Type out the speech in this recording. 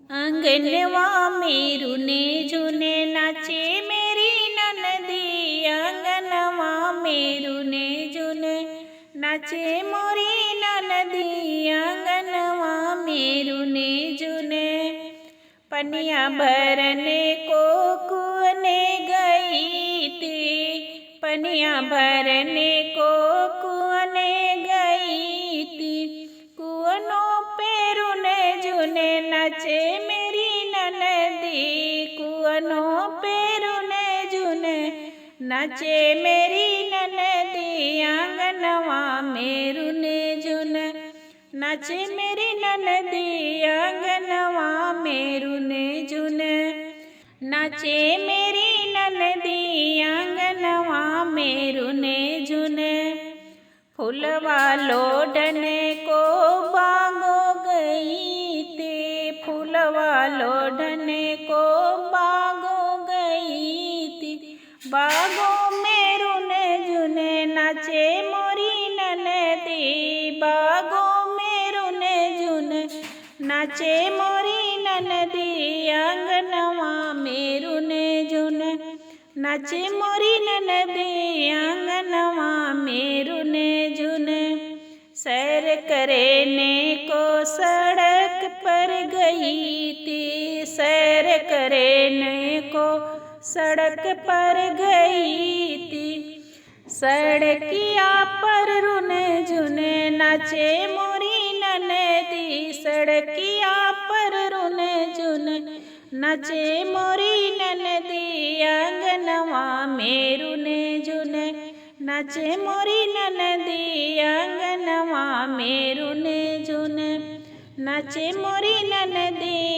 आंगनवा में रुने झुने नाचे मेरी ननदी। आंगनवा में रुने झुने नाचे मोरी ननदी। आंगनवा में रुने झुने पनिया भरने को कुआने गई थी। पनिया भरने को कुआने गई थी। कुआनों पे रुने झुने नाचे मेरी ननदी। कुआनों पे रुने झुने नाचे मेरी ननदी। आंगनवा में रुने झुने नाचे मेरी ननदी। आंगनवा में रुने झुने नाचे मेरी ननदी। आंगनवा में रुने झुने फूलवा लोढ़ने को बागो गई थी। फूलवा लोढ़ने को बागो गई थी। बागों में रुने झुने नाचे मोरी ननदी। बागों में रुने झुने नाचे मोरी ननदी। आंगनवा में रुने झुने नाचे मोरी ननदी। आंगनवा में रुने झुने सैर करने को सड़क पर गई थी। सैर करने को सड़क पर गई थी। सड़किया पर रुने झुने नाचे मोरी ननदी। सड़किया पर रुने झुने नाचे मोरी ननदी। आंगनवा में रुने झुने नाचे मोरी ननदी। आंगनवा में रुने झुने नाचे मोरी ननदी।